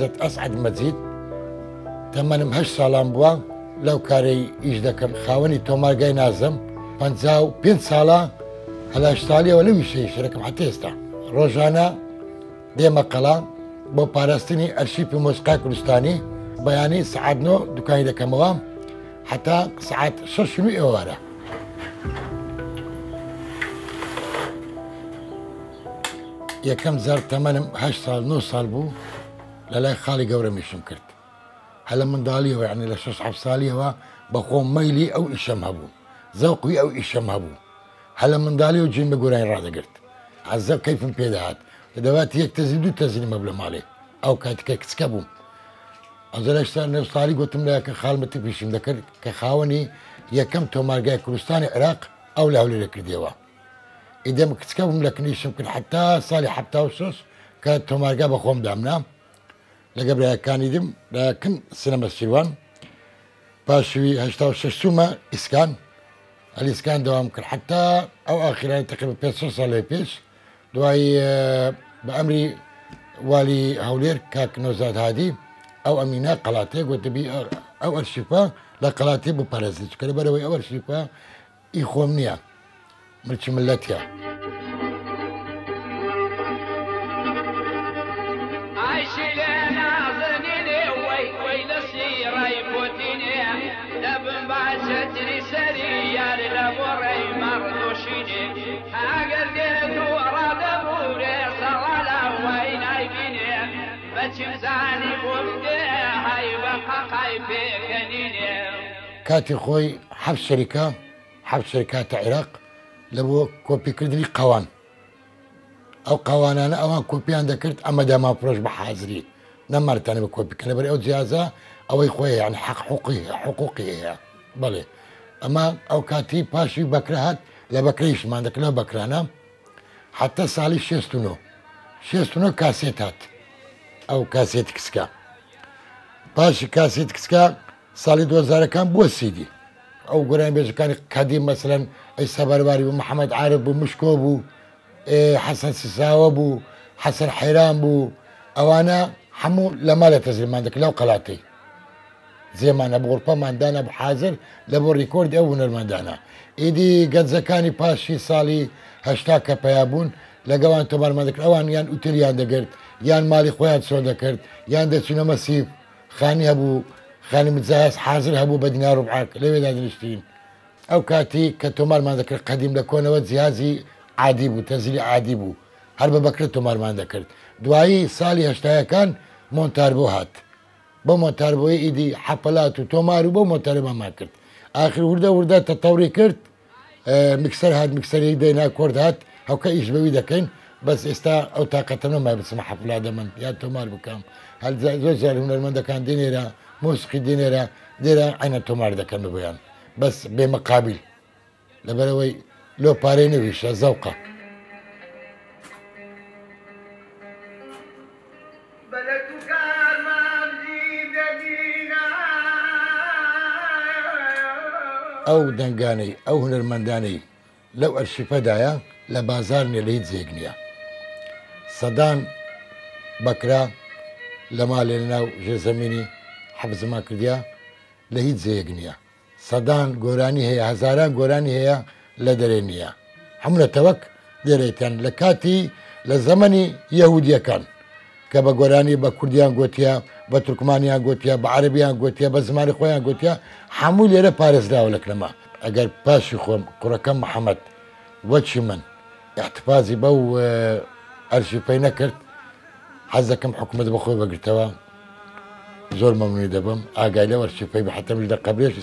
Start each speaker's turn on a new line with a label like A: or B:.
A: حضرت أسعد مزید تەمەنم 8 ساڵان بووە لەو کارەی ئیش دەکەم خاوەنی تۆمارگای نازم 55 ساڵە هەلا ساڵیەوە لەوی شەرەکەم حتى ئێستا ڕۆژانە دێمە قەڵا بۆ پاراستنی ئەرشیپی مۆسیقای کوردستانی بەیانی سعات 9 دوکانی دەکەمەوە حتا سعات 6 ئێوارە یەکەم زار تەمەنم 8 ساڵ 9 ساڵ بوو لەلای خاڵی گەورەمیشم کرد هەلە منداڵیەوە یعنی لە 6 ساڵیەوە بەخۆم مەیلی ئەو ئیشەم هەبوو زەوقی ئەو ئیشەم هەبوو هەلە منداڵی و جین بە گۆرانی ڕادەگرت عەزە کەیفم پێداهات دەدەوات یەک تەزین دوو تەزینمە لە ماڵێ ئەو کاتێکە کچکە بووم ئەزە لە 9 ساڵی گوتم لە کە خاڵمەتی پیشم دەکرد کە خاوەنی یەکەم تۆمارگای کوردستانی عێراق ئەو لە هەولێرە کردیەوە ئیدەم کچکە بووم لە کنیشم کرد حتا ساڵی 76 کە تۆمارگا بە خۆم دامنا لەگە برایەکانی دم لەکن سینەمە سیروان پاشوی 86 چوومە ئیسکان ئەلیسکان دەوام کرد حتا ئەو ئاخیرانی تقریبا 5 ساڵی پێش دوای بە ئەمری والی هەولێر کاک نۆزاد هادی ئەو ئەمینە قەڵاتەیە گوتبی ئەو ئەرشیفە لە قەڵاتی بپارێزی چکە لەبەرەوەی ئەو ئەرشیفە ئی خۆم نییە ملکی ملەتیە کاتی خۆی حەفت شەریکاتە عێراق لە بۆ کۆپیکردنی قەوان ئەو قەوانانە ئەوان کۆپیان دەکرد ئەمە داما پرۆژ بە حازری نەمارتانە بە کۆپیکە لەبەر ئەو جیازە ئەوەی خۆی یان حقوقی هەیە بەڵێ ئەمە ئەو کاتی پاشی بەکرە هات لە بەکرەیشمان دەکرد لەو بەکرانە حتا ساڵی 69 کاسێت هات ئەو کاسێتی کچکە پاشی کاسێتی کچکە ساڵی 2000ەکان بووە سیدی ئەو گۆرانی بێژەکانی قەدیم مەسەلەن ئەیسا بەرباری بوو محەممەد عارف بوو مشکۆ بوو حەسەن سیساوە بوو حەسەن حەیران بوو ئەوانە هەموو لە مالە تەزیرمان دەکرد لەو قەڵاتەی زێمانە بۆڕپەماندانە بە حازر لە بۆ ڕیکۆردی ئەو هونەرمەندانە ئیدی گەنجەکانی پاشی ساڵی 80 کە پیا بوون لەگەوان تۆمارمان دەکرد ئەوان یان ئوتریان دەگرت یان ماڵی خۆیان چۆن دەکرد یان دەچونە مەسیف خانی هەبوو خانی مجاهز حاضر هەبوو بە دینار و ڕوبعاک لەوێدا دەنیشتین ئەو کاتی کە تۆمارمان دەکرد قەدیم لە کۆنەوە جیازی عادی بوو تەزیلی عادی بوو هەر بە بەکرە تۆمارمان دەکرد دوایی ساڵی 80ەکان مۆنتار بۆ هات بۆ مۆنتاربووی ئیدی حەپەلات و تۆمار و بۆ مۆنتارێمانمان کرد ئاخر وردە تەتەوری کرد میکسەر هات میکسەری دەینا کۆرد هات هەوکە ئیش بەوی دەکەین بەس ئێستا ئەو تااقەتە نەمای بچمە حەفلادە من یا تۆمار بکەم هەل زۆر جار هونەرمەندەکان دێنێرە موسیقی دێنێرە دێرە عینە تۆمار دەکەن بۆیان بەس بێمەقابل لەبەرەوەی لۆ پارەی نەویشە زەوقە ئەو دەنگانەی ئەو هونەرمەندانەی لەو ئەرشیفەدایە لە بازار نیە لە هیچ جێک نییە سەدان بەکرا لە مالێ لەناو ژێرزەمینی حەفزمان کردیا لە هیچ جێیەک نییە سەدان گۆرانی هەیە هەزاران گۆرانی هەیە لە دەرێ نییە هەموو لە تەوەک دێرێتیان لە کاتی لە زەمەنی یەهودیەکان کە بە گۆرانی بە کوردیان گوتیە بە تورکمانیان گوتیە بە عەرەبیان گوتیە بە زمانی خۆیان گوتیە هەموو لێرە پارێزراوە لە کلەما ئەگەر پاشی خۆم کوڕەکەم محەممەد وەچی من احتفازی بەو ئەرشیفەی نەکرد حەز دەکەم حکومەت بەخۆی بەگرتەوە زۆر مەمنونی دەبم ئاگای لەو ئەرشیفەی بە حەتەمیش لە قەبرێش